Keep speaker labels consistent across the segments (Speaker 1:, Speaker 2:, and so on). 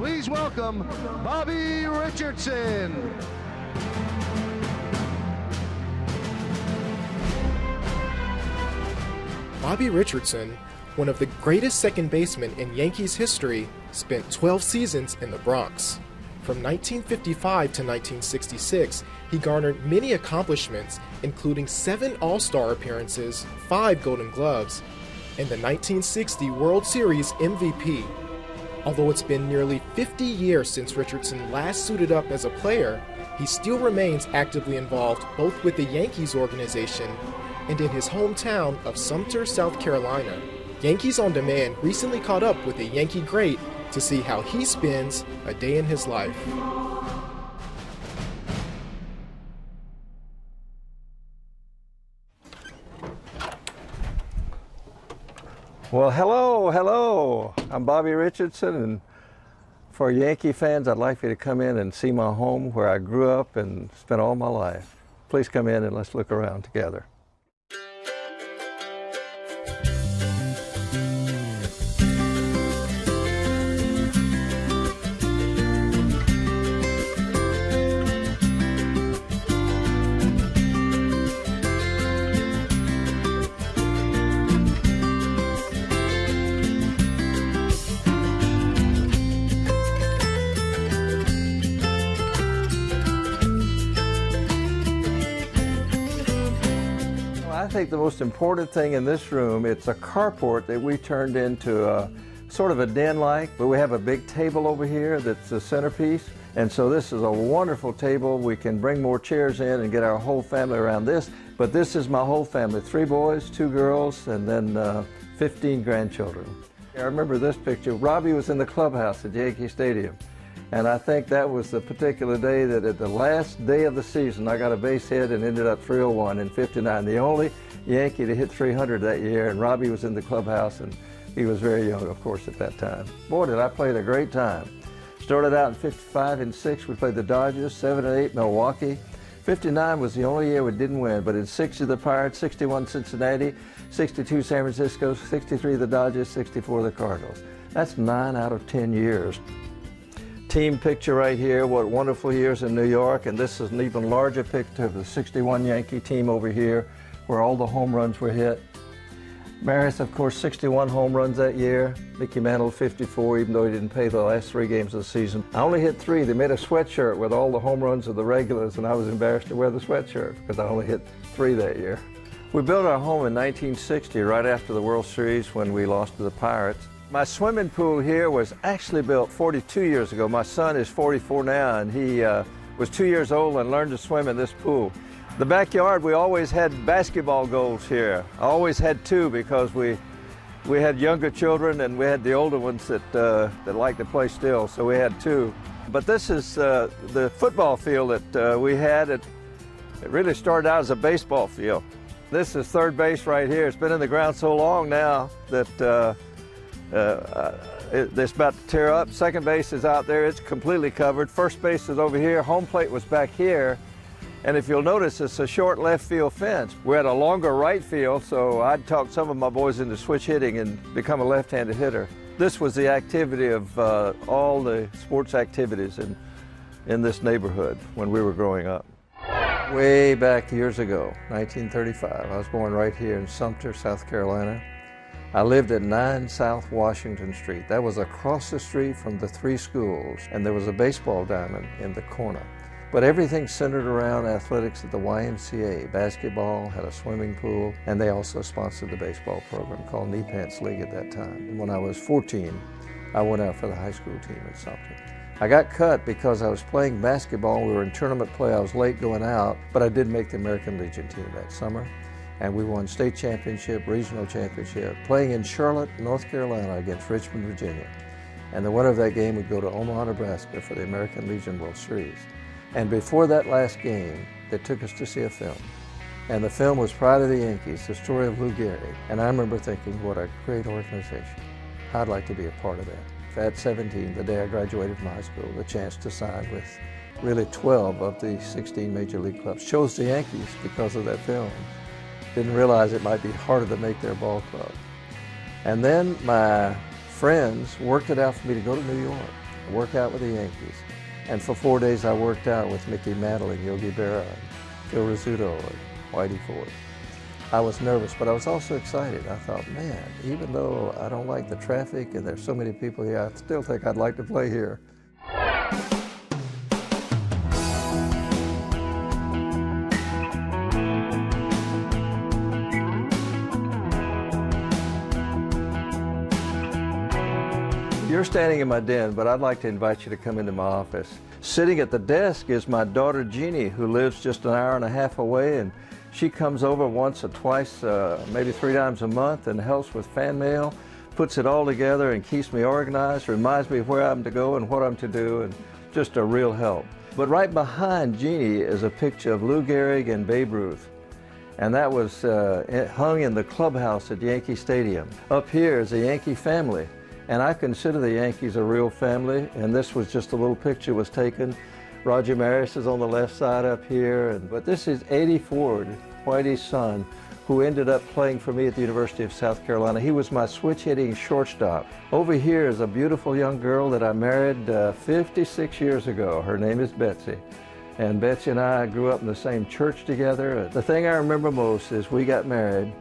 Speaker 1: Please welcome Bobby Richardson.
Speaker 2: Bobby Richardson, one of the greatest second basemen in Yankees history, spent 12 seasons in the Bronx. From 1955 to 1966, he garnered many accomplishments, including 7 All-Star appearances, 5 Golden Gloves, and the 1960 World Series MVP. Although it's been nearly 50 years since Richardson last suited up as a player, he still remains actively involved both with the Yankees organization and in his hometown of Sumter, South Carolina. Yankees On Demand recently caught up with a Yankee great to see how he spends a day in his life.
Speaker 3: Well, hello. I'm Bobby Richardson, and for Yankee fans, I'd like you to come in and see my home where I grew up and spent all my life. Please come in and let's look around together. I think the most important thing in this room, it's a carport that we turned into a sort of a den-like, but we have a big table over here that's the centerpiece. And so this is a wonderful table. We can bring more chairs in and get our whole family around this. But this is my whole family, 3 boys, 2 girls, and then 15 grandchildren. I remember this picture. Robbie was in the clubhouse at Yankee Stadium. And I think that was the particular day that at the last day of the season, I got a base hit and ended up 301 in '59. The only Yankee to hit 300 that year, and Robbie was in the clubhouse, and he was very young, of course, at that time. Boy, did I play a great time. Started out in '55 and '6, we played the Dodgers, '7 and '8, Milwaukee. '59 was the only year we didn't win, but in '60 the Pirates, '61 Cincinnati, '62 San Francisco, '63 the Dodgers, '64 the Cardinals. That's 9 out of 10 years. Team picture right here, what wonderful years in New York, and this is an even larger picture of the '61 Yankee team over here, where all the home runs were hit. Maris, of course, 61 home runs that year. Mickey Mantle, 54, even though he didn't play the last 3 games of the season. I only hit 3. They made a sweatshirt with all the home runs of the regulars, and I was embarrassed to wear the sweatshirt because I only hit 3 that year. We built our home in 1960, right after the World Series when we lost to the Pirates. My swimming pool here was actually built 42 years ago. My son is 44 now, and he was 2 years old and learned to swim in this pool. The backyard, we always had basketball goals here. I always had 2 because we had younger children and we had the older ones that liked to play still, so we had 2. But this is the football field that we had. It really started out as a baseball field. This is third base right here. It's been in the ground so long now that it's about to tear up. Second base is out there. It's completely covered. First base is over here. Home plate was back here. And if you'll notice, it's a short left field fence. We're at a longer right field, so I'd talk some of my boys into switch hitting and become a left-handed hitter. This was the activity of all the sports activities in this neighborhood when we were growing up. Way back years ago, 1935, I was born right here in Sumter, South Carolina. I lived at 9 South Washington Street. That was across the street from the 3 schools, and there was a baseball diamond in the corner. But everything centered around athletics at the YMCA. Basketball, had a swimming pool, and they also sponsored the baseball program called Knee Pants League at that time. And when I was 14, I went out for the high school team at Sumter. I got cut because I was playing basketball. We were in tournament play. I was late going out, but I did make the American Legion team that summer. And we won state championship, regional championship, playing in Charlotte, North Carolina against Richmond, Virginia. And the winner of that game would go to Omaha, Nebraska for the American Legion World Series. And before that last game, they took us to see a film. And the film was Pride of the Yankees, the story of Lou Gehrig. And I remember thinking, what a great organization. I'd like to be a part of that. At 17, the day I graduated from high school, the chance to sign with really 12 of the 16 major league clubs. Chose the Yankees because of that film. Didn't realize it might be harder to make their ball club. And then my friends worked it out for me to go to New York. work out with the Yankees. And for 4 days I worked out with Mickey Mantle and Yogi Berra and Phil Rizzuto and Whitey Ford. I was nervous, but I was also excited. I thought, man, even though I don't like the traffic and there's so many people here, I still think I'd like to play here. You're standing in my den, but I'd like to invite you to come into my office. Sitting at the desk is my daughter Jeannie, who lives just an hour and a half away, and she comes over once or twice, maybe 3 times a month, and helps with fan mail, puts it all together and keeps me organized, reminds me where I'm to go and what I'm to do, and just a real help. But right behind Jeannie is a picture of Lou Gehrig and Babe Ruth. And that was hung in the clubhouse at Yankee Stadium. Up here is a Yankee family. And I consider the Yankees a real family, and this was just a little picture was taken. Roger Maris is on the left side up here, but this is Eddie Ford, Whitey's son, who ended up playing for me at the University of South Carolina. He was my switch-hitting shortstop. Over here is a beautiful young girl that I married 56 years ago. Her name is Betsy. And Betsy and I grew up in the same church together. The thing I remember most is we got married,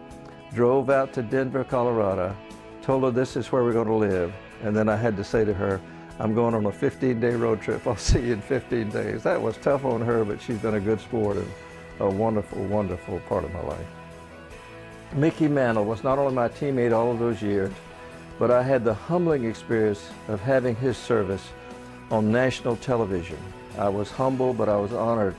Speaker 3: drove out to Denver, Colorado, told her this is where we're going to live, and then I had to say to her, I'm going on a 15-day road trip. I'll see you in 15 days. That was tough on her, but she's been a good sport and a wonderful, wonderful part of my life. Mickey Mantle was not only my teammate all of those years, but I had the humbling experience of having his service on national television. I was humble, but I was honored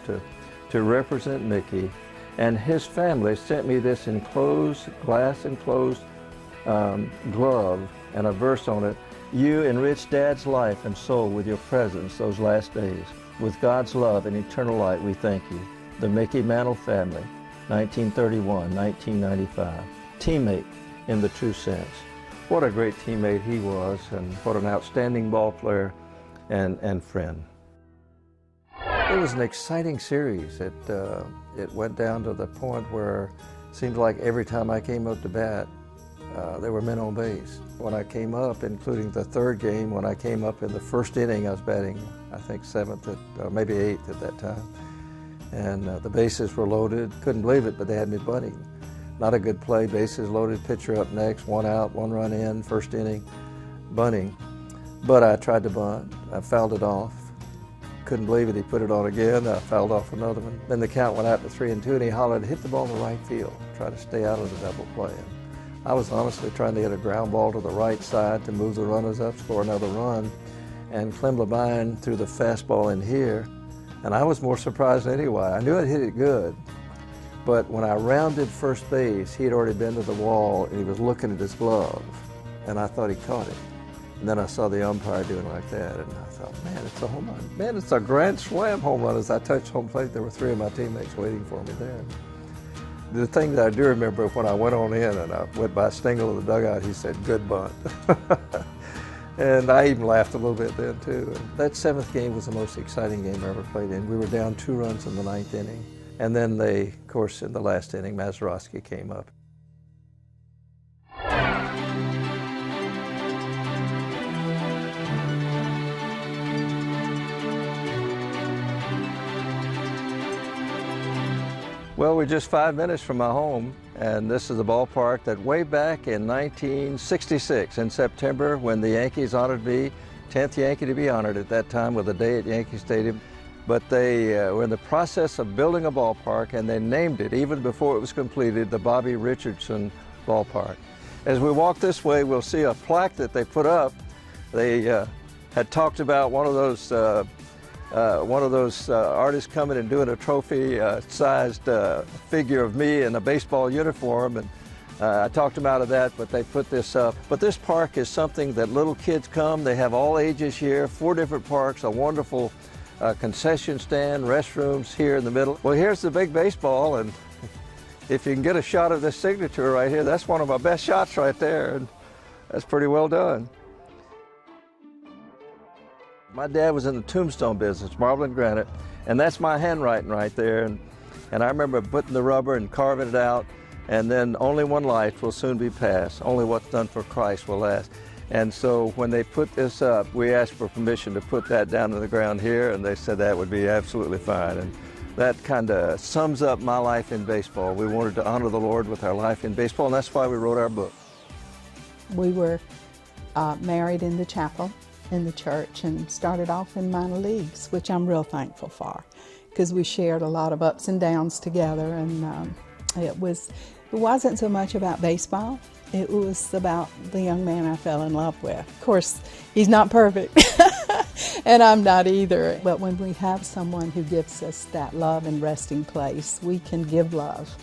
Speaker 3: to represent Mickey, and his family sent me this enclosed, glass-enclosed glove and a verse on it. You enriched Dad's life and soul with your presence those last days. With God's love and eternal light, we thank you. The Mickey Mantle family, 1931-1995. Teammate in the true sense. What a great teammate he was, and what an outstanding ball player and friend. It was an exciting series. It went down to the point where it seemed like every time I came up to bat, there were men on base. When I came up, including the third game, when I came up in the first inning, I was batting, I think, 7th, maybe 8th at that time. And the bases were loaded. Couldn't believe it, but they had me bunting. Not a good play, bases loaded, pitcher up next, 1 out, 1 run in, first inning, bunting. But I tried to bunt. I fouled it off. Couldn't believe it, he put it on again. I fouled off another one. Then the count went out to 3-2, and he hollered, hit the ball in the right field. Try to stay out of the double play. I was honestly trying to hit a ground ball to the right side to move the runners up, score another run, and Clem Labine threw the fastball in here, and I was more surprised than anyone. I knew I'd hit it good, but when I rounded first base, he had already been to the wall, and he was looking at his glove, and I thought he caught it. And then I saw the umpire doing like that, and I thought, man, it's a home run. Man, it's a grand slam home run. As I touched home plate, there were 3 of my teammates waiting for me there. The thing that I do remember, when I went on in and I went by Stengel in the dugout, he said, good bunt. And I even laughed a little bit then too. And that 7th game was the most exciting game I ever played in. We were down 2 runs in the 9th inning. And then of course, in the last inning, Mazeroski came up. Well, we're just 5 minutes from my home, and this is a ballpark that way back in 1966, in September, when the Yankees honored me, 10th Yankee to be honored at that time with a day at Yankee Stadium. But they were in the process of building a ballpark, and they named it, even before it was completed, the Bobby Richardson Ballpark. As we walk this way, we'll see a plaque that they put up. They had talked about one of those artists coming and doing a trophy-sized figure of me in a baseball uniform, and I talked them out of that, but they put this up. But this park is something that little kids come. They have all ages here, 4 different parks, a wonderful concession stand, restrooms here in the middle. Well, here's the big baseball, and if you can get a shot of this signature right here, that's one of my best shots right there, and that's pretty well done. My dad was in the tombstone business, marble and granite, and that's my handwriting right there. And I remember putting the rubber and carving it out, and then only one life will soon be past. Only what's done for Christ will last. And so when they put this up, we asked for permission to put that down on the ground here, and they said that would be absolutely fine. And that kind of sums up my life in baseball. We wanted to honor the Lord with our life in baseball, and that's why we wrote our book.
Speaker 4: We were married in the chapel in the church and started off in minor leagues, which I'm real thankful for, because we shared a lot of ups and downs together, and it wasn't so much about baseball. It was about the young man I fell in love with. Of course, he's not perfect, and I'm not either. But when we have someone who gives us that love and resting place, we can give love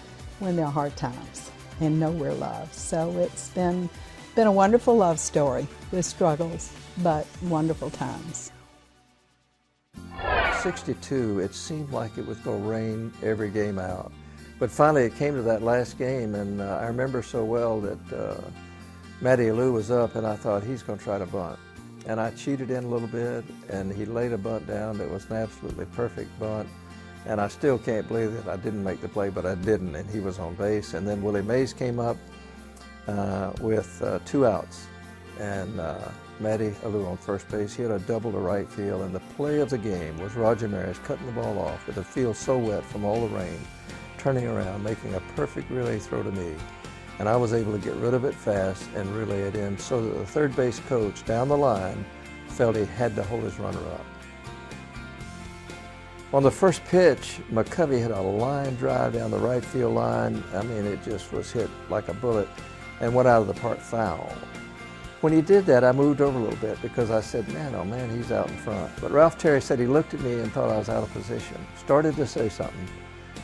Speaker 4: when there are hard times and know we're loved. So it's been a wonderful love story with struggles, but wonderful times.
Speaker 3: 62, it seemed like it was going to rain every game out. But finally it came to that last game, and I remember so well that Matty Lou was up, and I thought, he's going to try to bunt. And I cheated in a little bit, and he laid a bunt down that was an absolutely perfect bunt. And I still can't believe that I didn't make the play, but I didn't, and he was on base. And then Willie Mays came up with 2 outs, and Matty Lou on first base. He had a double to right field, and the play of the game was Roger Maris cutting the ball off with the field so wet from all the rain, turning around, making a perfect relay throw to me. And I was able to get rid of it fast and relay it in so that the third base coach down the line felt he had to hold his runner up. On the first pitch, McCovey hit a line drive down the right field line. I mean, it just was hit like a bullet and went out of the park foul. When he did that, I moved over a little bit because I said, man, oh man, he's out in front. But Ralph Terry said he looked at me and thought I was out of position, started to say something,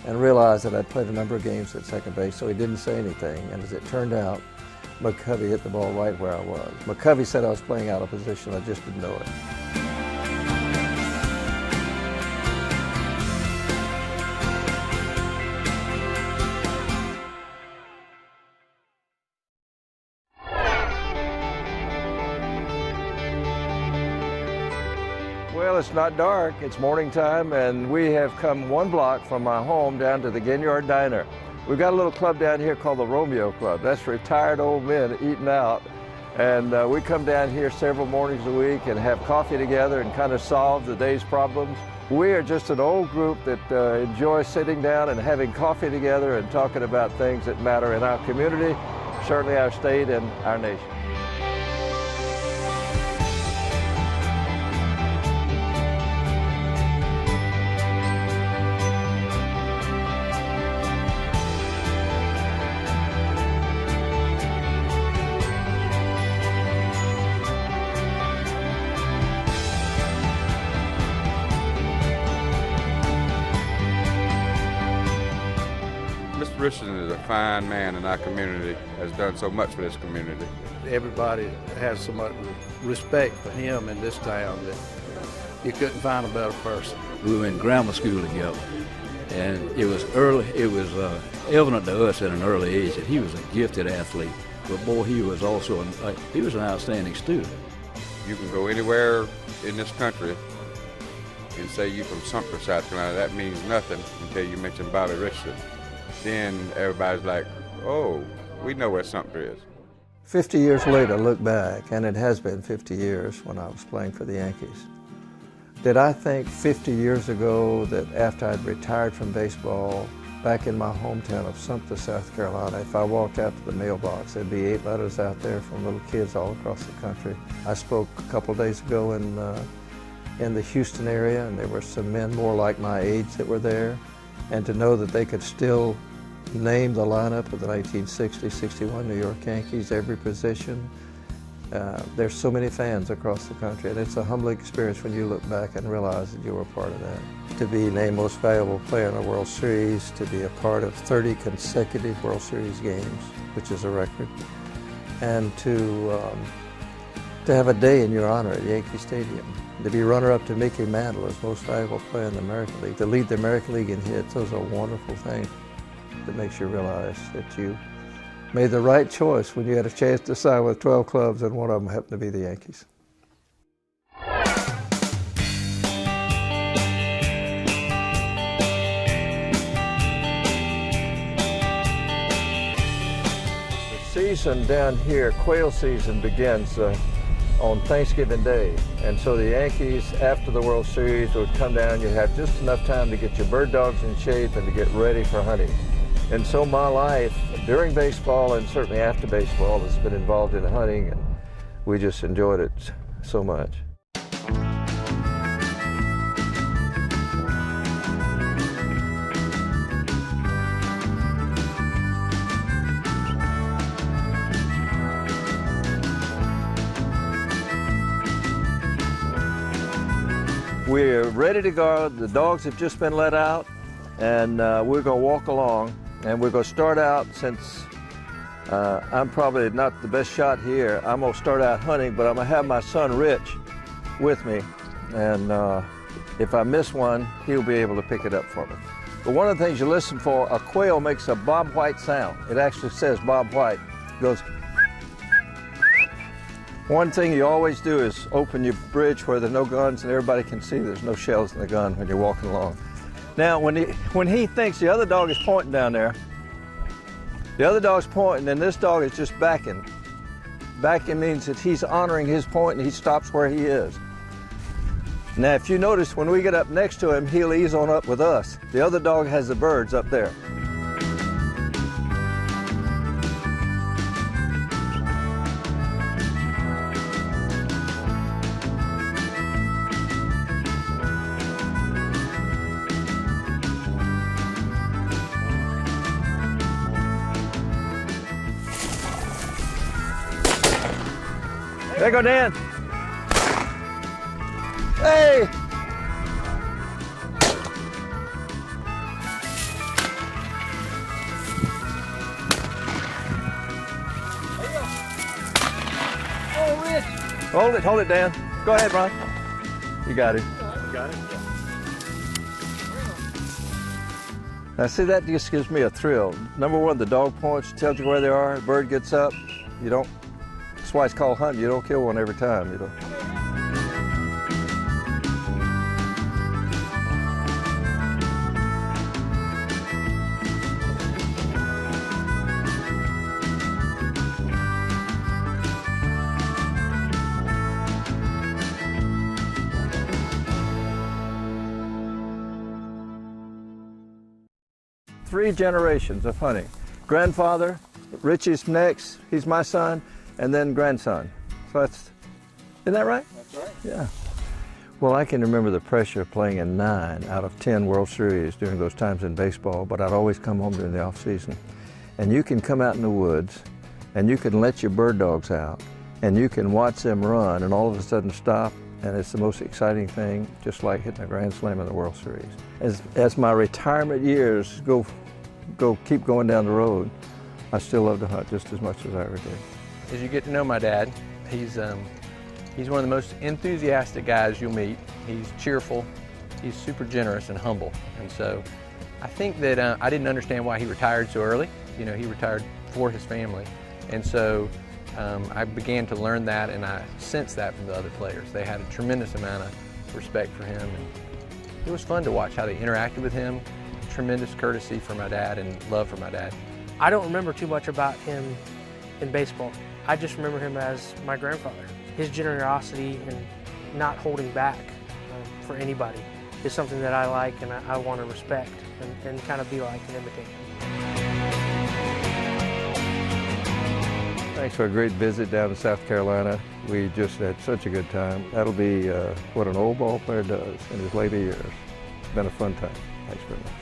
Speaker 3: and realized that I'd played a number of games at second base, so he didn't say anything. And as it turned out, McCovey hit the ball right where I was. McCovey said I was playing out of position, I just didn't know it. Well, it's not dark, it's morning time, and we have come 1 block from my home down to the Ginyard Diner. We've got a little club down here called the Romeo Club. That's retired old men eating out. And we come down here several mornings a week and have coffee together and kind of solve the day's problems. We are just an old group that enjoys sitting down and having coffee together and talking about things that matter in our community, certainly our state and our nation.
Speaker 5: Mr. Richardson is a fine man in our community, has done so much for this community.
Speaker 6: Everybody has so much respect for him in this town that you couldn't find a better person.
Speaker 7: We were in grammar school together, and it was evident to us at an early age that he was a gifted athlete, but boy, he was also he was an outstanding student.
Speaker 5: You can go anywhere in this country and say you're from Sumter, South Carolina. That means nothing until you mention Bobby Richardson. Then everybody's like, oh, we know where Sumter is.
Speaker 3: 50 years later, look back, and it has been 50 years when I was playing for the Yankees. Did I think 50 years ago that after I'd retired from baseball, back in my hometown of Sumter, South Carolina, if I walked out to the mailbox, there'd be 8 letters out there from little kids all across the country. I spoke a couple days ago in the Houston area, and there were some men more like my age that were there, and to know that they could still name the lineup of the 1960-61 New York Yankees, every position. There's so many fans across the country, and it's a humbling experience when you look back and realize that you were part of that. To be named most valuable player in a World Series, to be a part of 30 consecutive World Series games, which is a record, and to have a day in your honor at Yankee Stadium. To be runner-up to Mickey Mantle as most valuable player in the American League, to lead the American League in hits, those are wonderful things that makes you realize that you made the right choice when you had a chance to sign with 12 clubs and one of them happened to be the Yankees. The season down here, quail season, begins on Thanksgiving Day. And so the Yankees, after the World Series, would come down. You'd have just enough time to get your bird dogs in shape and to get ready for hunting. And so my life during baseball and certainly after baseball has been involved in hunting, and we just enjoyed it so much. We're ready to go. The dogs have just been let out, and we're going to walk along. And we're going to start out, since I'm probably not the best shot here, I'm going to start out hunting, but I'm going to have my son Rich with me. And if I miss one, he'll be able to pick it up for me. But one of the things you listen for, a quail makes a Bob White sound. It actually says Bob White. It goes. One thing you always do is open your bridge where there's no guns and everybody can see there's no shells in the gun when you're walking along. Now, when he thinks the other dog is pointing down there, the other dog's pointing and this dog is just backing. Backing means that he's honoring his point and he stops where he is. Now, if you notice, when we get up next to him, he'll ease on up with us. The other dog has the birds up there. There you go, Dan. Hey! Oh, Rich. Hold it, Dan. Go ahead, Ron. You got it.
Speaker 6: Got it?
Speaker 3: Now, see, that just gives me a thrill. Number one, the dog points, tells you where they are, the bird gets up. You don't. That's why it's called hunting. You don't kill one every time, you know. Three generations of hunting. Grandfather, Richie's next, he's my son, and then grandson. So isn't that right?
Speaker 6: That's right.
Speaker 3: Yeah. Well, I can remember the pressure of playing in 9 out of 10 World Series during those times in baseball, but I'd always come home during the off season. And you can come out in the woods, and you can let your bird dogs out, and you can watch them run, and all of a sudden stop, and it's the most exciting thing, just like hitting a grand slam in the World Series. As my retirement years keep going down the road, I still love to hunt just as much as I ever did.
Speaker 8: As you get to know my dad, he's one of the most enthusiastic guys you'll meet. He's cheerful, he's super generous and humble. And so I think that I didn't understand why he retired so early. You know, he retired for his family. And so I began to learn that, and I sensed that from the other players. They had a tremendous amount of respect for him, and it was fun to watch how they interacted with him. Tremendous courtesy for my dad and love for my dad.
Speaker 9: I don't remember too much about him in baseball. I just remember him as my grandfather. His generosity and not holding back for anybody is something that I like and I want to respect and kind of be like and imitate him.
Speaker 3: Thanks for a great visit down to South Carolina. We just had such a good time. That'll be what an old ball player does in his later years. It's been a fun time. Thanks very much.